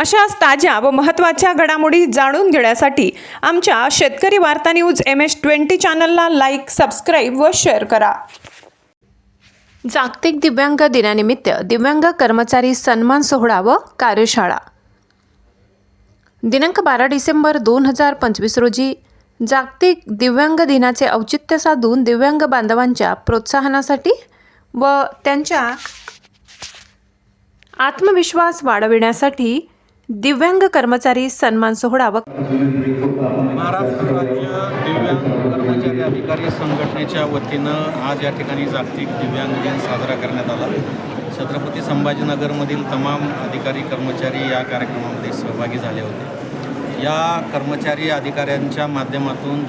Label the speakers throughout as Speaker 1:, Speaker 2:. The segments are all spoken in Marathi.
Speaker 1: अशाच ताज्या व महत्त्वाच्या घडामोडी जाणून घेण्यासाठी आमच्या शेतकरी वार्ता न्यूज MS-20 चॅनलला लाईक, सबस्क्राईब व शेअर करा. जागतिक दिव्यांग दिनानिमित्त दिव्यांग कर्मचारी सन्मान सोहळा व कार्यशाळा. दिनांक 12 डिसेंबर 2025 रोजी जागतिक दिव्यांग दिनाचे औचित्य साधून दिव्यांग बांधवांच्या प्रोत्साहनासाठी व त्यांच्या आत्मविश्वास वाढविण्यासाठी दिव्यांग कर्मचारी सन्मान सोहळा व
Speaker 2: महाराष्ट्र राज्य दिव्यांग कर्मचारी अधिकारी संघटनेच्या वतीनं आज या ठिकाणी जागतिक दिव्यांग दिन साजरा करण्यात आला. छत्रपती संभाजीनगरमधील तमाम अधिकारी कर्मचारी या कार्यक्रमामध्ये सहभागी झाले होते. या कर्मचारी अधिकाऱ्यांच्या माध्यमातून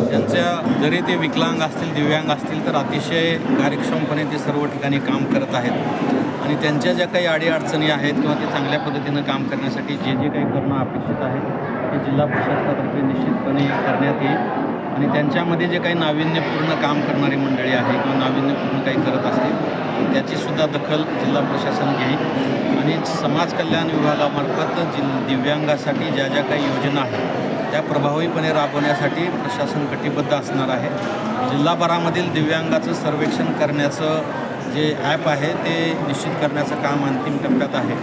Speaker 2: त्यांच्या जरी ते विकलांग असतील, दिव्यांग असतील तर अतिशय कार्यक्षमपणे ते सर्व ठिकाणी काम करत आहेत आणि त्यांच्या ज्या काही अडीअडचणी आहेत किंवा ते चांगल्या पद्धतीनं काम करण्यासाठी जे जे काही करणं अपेक्षित आहे ते जिल्हा प्रशासनातर्फे निश्चितपणे करण्यात येईल आणि त्यांच्यामध्ये जे काही नाविन्यपूर्ण काम करणारी मंडळी आहे किंवा नाविन्यपूर्ण काही करत असतील त्याचीसुद्धा दखल जिल्हा प्रशासन घेईल आणि समाज कल्याण विभागामार्फत दिव्यांगासाठी ज्या ज्या काही योजना आहेत त्या प्रभावीपणे राबवण्यासाठी प्रशासन कटिबद्ध असणार आहे. जिल्हाभरामधील दिव्यांगाचं सर्वेक्षण करण्याचं जे ॲप आहे ते निश्चित करण्याचं काम अंतिम टप्प्यात आहे.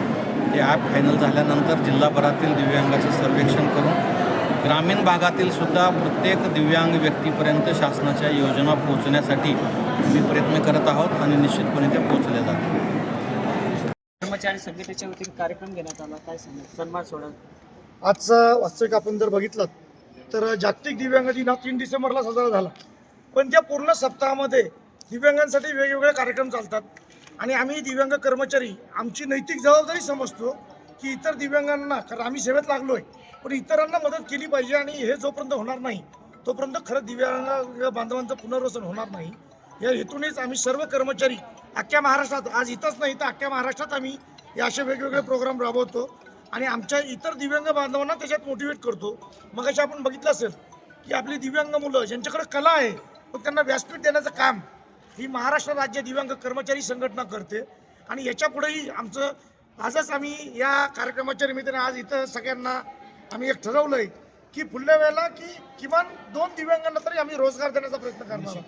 Speaker 2: ते ॲप फायनल झाल्यानंतर जिल्हाभरातील दिव्यांगाचं सर्वेक्षण करून ग्रामीण भागातील सुद्धा प्रत्येक दिव्यांग व्यक्तीपर्यंत शासनाच्या योजना पोहोचण्यासाठी मी प्रयत्न करत आहोत आणि निश्चितपणे त्या पोहोचल्या जातील.
Speaker 3: कर्मचारी संघटनेच्या वतीने कार्यक्रम घेण्यात आला, काय सांगा सन्मान सोहळा?
Speaker 4: आजचा वास्तविक आपण जर बघितलं तर जागतिक दिव्यांग दिन हा 3 डिसेंबरला साजरा झाला, पण त्या पूर्ण सप्ताहामध्ये दिव्यांगांसाठी वेगवेगळे कार्यक्रम चालतात आणि आम्ही दिव्यांग कर्मचारी आमची नैतिक जबाबदारी समजतो की इतर दिव्यांगांना, कारण आम्ही सेवेत लागलो आहे, पण इतरांना मदत केली पाहिजे आणि हे जोपर्यंत होणार नाही तोपर्यंत खरं दिव्यांग बांधवांचं पुनर्वसन होणार नाही. या हेतूनेच आम्ही सर्व कर्मचारी अख्ख्या महाराष्ट्रात, आज इथंच नाही तर अख्ख्या महाराष्ट्रात आम्ही हे असे वेगवेगळे प्रोग्राम राबवतो आणि आमच्या इतर दिव्यांग बांधवांना त्याच्यात मोटिवेट करतो. मग अशा आपण बघितलं असेल की आपली दिव्यांग मुलं ज्यांच्याकडे कला आहे पण त्यांना व्यासपीठ देण्याचं काम ही महाराष्ट्र राज्य दिव्यांग कर्मचारी संघटना करते आणि याच्यापुढेही आमचं आजच आम्ही या कार्यक्रमाच्या निमित्ताने आज इथं सगळ्यांना आम्ही एक ठरवलं आहे की पुढल्या वेळेला की किमान 2 दिव्यांगांना तरी आम्ही रोजगार देण्याचा प्रयत्न करणार आहोत.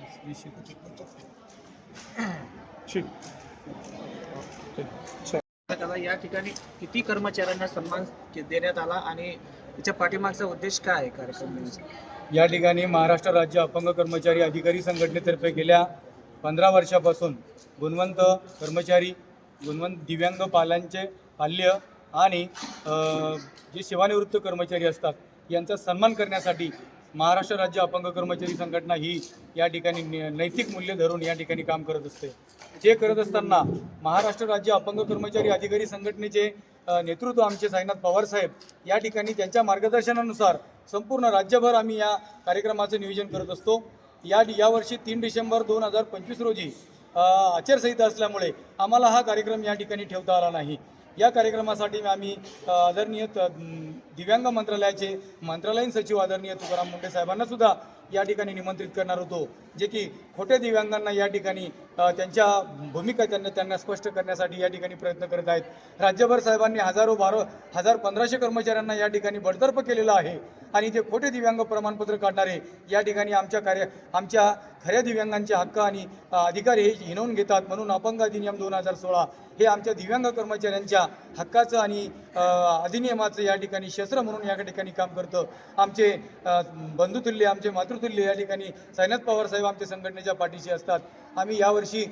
Speaker 3: या ठिकाणी किती कर्मचाऱ्यांना सन्मान देण्यात आला आणि त्याच्या पाठीमागचा उद्देश काय आहे कार्यक्रमाचा?
Speaker 5: या ठिकाणी महाराष्ट्र राज्य अपंग कर्मचारी अधिकारी संघटनेतर्फे गेल्या 15 वर्षापासून गुणवंत कर्मचारी, गुणवंत दिव्यांग पाल्य आणि जे सेवानिवृत्त कर्मचारी असतात यांचा सन्मान करण्यासाठी महाराष्ट्र राज्य अपंग कर्मचारी संघटना ही या ठिकाणी नैतिक मूल्य धरून या ठिकाणी काम करत असते. जे करत असताना महाराष्ट्र राज्य अपंग कर्मचारी अधिकारी संघटनेचे नेतृत्व आमचे साईनाथ पवार साहेब या ठिकाणी त्यांच्या मार्गदर्शनानुसार संपूर्ण राज्यभर आम्ही या कार्यक्रमाचं नियोजन करत असतो. यावर्षी 3 डिसेंबर 2025 रोजी आचारसंहिता असल्यामुळे आम्हाला हा कार्यक्रम या ठिकाणी ठेवता आला नाही. या कार्यक्रमासाठी आम्ही आदरणीय दिव्यांग मंत्रालयाचे मंत्रालयीन सचिव आदरणीय तुकाराम मुंडे साहेबांना सुद्धा या ठिकाणी निमंत्रित करणार होतो, जे की खोटे दिव्यांगांना या ठिकाणी त्यांच्या भूमिका त्यांना स्पष्ट करण्यासाठी या ठिकाणी प्रयत्न करत आहेत. राज्यभर साहेबांनी 1500 कर्मचाऱ्यांना या ठिकाणी बडतर्फ केलेलं आहे आणि ते खोटे दिव्यांग प्रमाणपत्र काढणारे या ठिकाणी आमच्या खऱ्या दिव्यांगांचे हक्क आणि अधिकार हे हिणवून घेतात. म्हणून अपंग अधिनियम 2016 हे आमच्या दिव्यांग कर्मचाऱ्यांच्या हक्काचं आणि अधिनियमाचं या ठिकाणी शस्त्र म्हणून या ठिकाणी काम करतं. आमचे बंधुतुल्य, आमचे मातृतुल्य या ठिकाणी साईनाथ पवार साहेब आमच्या संघटनेच्या पाठीशी असतात. आम्ही यावर्षी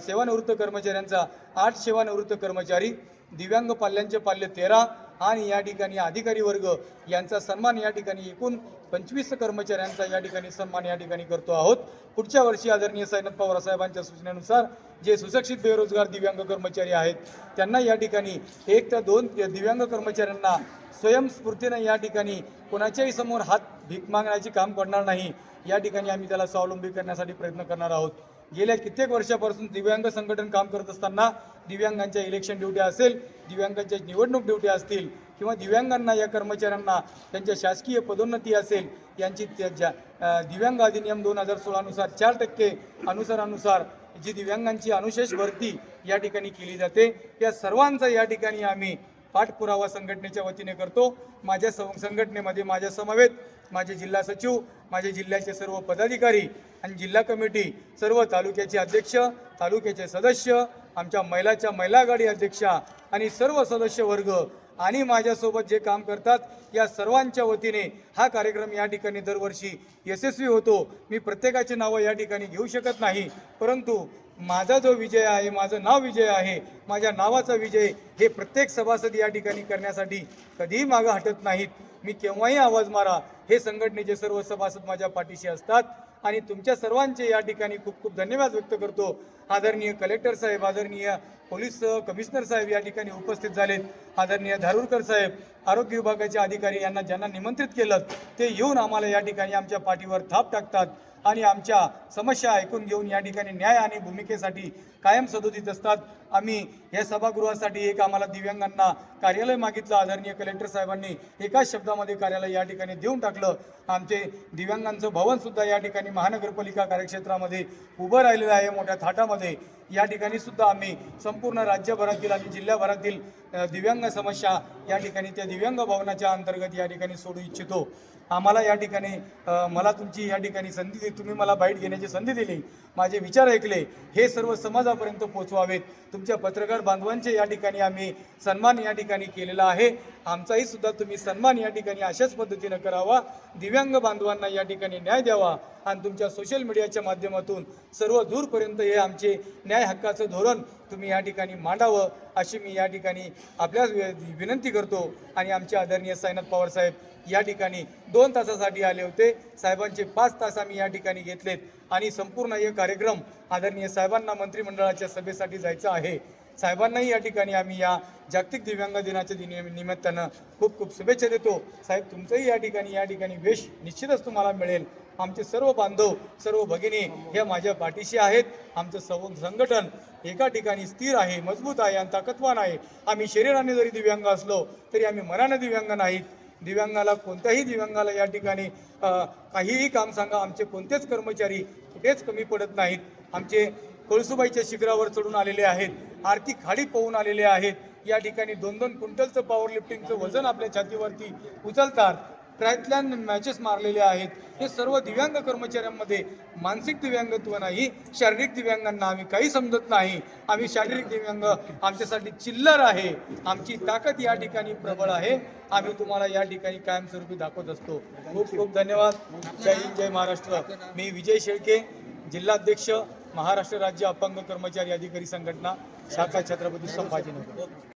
Speaker 5: सेवानिवृत्त कर्मचाऱ्यांचा 8 सेवानिवृत्त कर्मचारी, दिव्यांग पाल्यांचे पाल्य 13 आणि या ठिकाणी अधिकारी वर्ग यांचा सन्मान या ठिकाणी एकूण 25 कर्मचाऱ्यांचा या ठिकाणी सन्मान या ठिकाणी करतो आहोत. पुढच्या वर्षी आदरणीय साईनाथ पवार साहेबांच्या सूचनेनुसार जे सुशिक्षित बेरोजगार दिव्यांग कर्मचारी आहेत त्यांना या ठिकाणी 1 ते 2 दिव्यांग कर्मचाऱ्यांना स्वयंस्फूर्तीने या ठिकाणी कोणाच्याही समोर हात भीक मागण्याचे काम करणार नाही. या ठिकाणी आम्ही त्याला स्वावलंबी करण्यासाठी प्रयत्न करणार आहोत. गेल्या कित्येक वर्षापासून दिव्यांग संघटन काम करत असताना दिव्यांगांच्या इलेक्शन ड्युट्या असेल, दिव्यांगांच्या निवडणूक ड्युट्या असतील किंवा दिव्यांगांना या कर्मचाऱ्यांना त्यांच्या शासकीय पदोन्नती असेल यांची दिव्यांग अधिनियम 2016 नुसार 4% अनुसार जी दिव्यांगांची अनुशेष भरती या ठिकाणी केली जाते, या सर्वांचा या ठिकाणी आम्ही पाठपुरावा संघटनेच्या वतीने करतो। माझ्या संघटनेमध्ये माझ्या समवेत माझे जिल्हा सचिव, माझे जिल्ह्याचे सर्व पदाधिकारी आणि जिल्हा कमिटी, सर्व तालुक्याचे अध्यक्ष, तालुक्याचे सदस्य, आमच्या महिला आघाडी अध्यक्षा आणि सर्व सदस्य वर्ग आणि माझ्यासोबत जे काम करतात या सर्वांच्या वतीने हा कार्यक्रम या ठिकाणी दरवर्षी यशस्वी होतो। मी प्रत्येकाचे नावं या ठिकाणी घेऊ शकत नाही, परंतु माझा जो विजय आहे, माझं नाव विजय आहे, माझ्या नावाचा विजय हे प्रत्येक सभासद या ठिकाणी करण्यासाठी कधीही मागं हटत नाहीत। मी केव्हाही आवाज मारा, हे संघटनेचे सर्व सभासद माझ्या पाठीशी असतात आणि तुमच्या सर्वांचे या ठिकाणी खूप खूप धन्यवाद व्यक्त करतो। आदरणीय कलेक्टर साहेब, आदरणीय पोलीस कमिशनर साहेब या ठिकाणी उपस्थित झालेत, आदरणीय धारूरकर साहेब, आरोग्य विभागाचे अधिकारी यांना ज्यांना निमंत्रित केलं ते येऊन आम्हाला या ठिकाणी आमच्या पाठीवर थाप टाकतात आणि आमच्या समस्या ऐकून घेऊन या ठिकाणी न्याय आणि भूमिकेसाठी कायम सदोदित असतात। आम्ही या सभागृहासाठी एक आम्हाला दिव्यांगांना कार्यालय मागितलं, आदरणीय कलेक्टर साहेबांनी एकाच शब्दामध्ये कार्यालय या ठिकाणी देऊन टाकलं। आमचे दिव्यांगांचं भवन सुद्धा या ठिकाणी महानगरपालिका कार्यक्षेत्रामध्ये उभं राहिलेलं आहे मोठ्या थाटामध्ये। या ठिकाणी सुद्धा आम्ही संपूर्ण राज्यभरातील आणि जिल्ह्याभरातील दिव्यांग समस्या या ठिकाणी त्या दिव्यांग भवनाच्या अंतर्गत या ठिकाणी सोडू इच्छितो। आम्हाला या ठिकाणी मला तुमची या ठिकाणी संधी दिली, तुम्ही मला बाईट घेण्याची संधी दिली, माझे विचार ऐकले, हे सर्व समाजापर्यंत पोहोचवावेत। तुमच्या पत्रकार बांधवांचे या ठिकाणी आम्ही सन्मान या ठिकाणी केलेला आहे, आमचाही सुद्धा तुम्ही सन्मान या ठिकाणी अशाच पद्धतीनं करावा, दिव्यांग बांधवांना या ठिकाणी न्याय द्यावा आणि तुमच्या सोशल मीडियाच्या माध्यमातून सर्व दूरपर्यंत हे आमचे न्याय हक्काचं धोरण तुम्ही या ठिकाणी मांडावं अशी मी या ठिकाणी आपल्या विनंती करतो। आणि आमचे आदरणीय साईनाथ पवार साहेब या ठिकाणी 2 तासासाठी आले होते, साहेबांचे 5 तास आम्ही या ठिकाणी घेतलेत आणि संपूर्ण हे कार्यक्रम आदरणीय साहेबांना मंत्रिमंडळाच्या सभेसाठी जायचं आहे। साहेबांनाही या ठिकाणी आम्ही या जागतिक दिव्यांग दिनाच्या निमित्तानं खूप खूप शुभेच्छा देतो। साहेब तुमचंही या ठिकाणी वेश निश्चितच तुम्हाला मिळेल। आमचे सर्व बांधव, सर्व भगिनी हे माझ्या पाठीशी आहेत। आमचं संघटन एका ठिकाणी स्थिर आहे, मजबूत आहे आणि ताकदवान आहे। आम्ही शरीराने जरी दिव्यांग असलो तरी आम्ही मनाने दिव्यांग नाहीत। दिव्यांगाला, कोणत्याही दिव्यांगाला या ठिकाणी काहीही काम सांगा, आमचे कोणतेच कर्मचारी कुठेच कमी पडत नाहीत। आमचे कळसुबाईच्या शिखरावर चढून आलेले आहेत, आर्थिक खाडी पाहून आलेले आहेत, या ठिकाणी 2-2 क्विंटलचं पॉवर लिफ्टिंगचं वजन आपल्या छातीवरती उचलतात, ट्रायथलॉन मॅचेस मारलेले आहेत। हे सर्व दिव्यांग कर्मचाऱ्यांमध्ये मानसिक दिव्यांगत्व नाही, शारीरिक दिव्यांगांना आम्ही काही समजत नाही। आम्ही शारीरिक दिव्यांग आमच्यासाठी चिल्लर आहे, आमची ताकद या ठिकाणी प्रबळ आहे, आम्ही तुम्हाला या ठिकाणी कायमस्वरूपी दाखवत असतो। खूप खूप धन्यवाद। जय हिंद, जय महाराष्ट्र। मी विजय शेळके, जिल्हाध्यक्ष, महाराष्ट्र राज्य अपंग कर्मचारी अधिकारी संघटना, शाखा छत्रपती संभाजीनगर।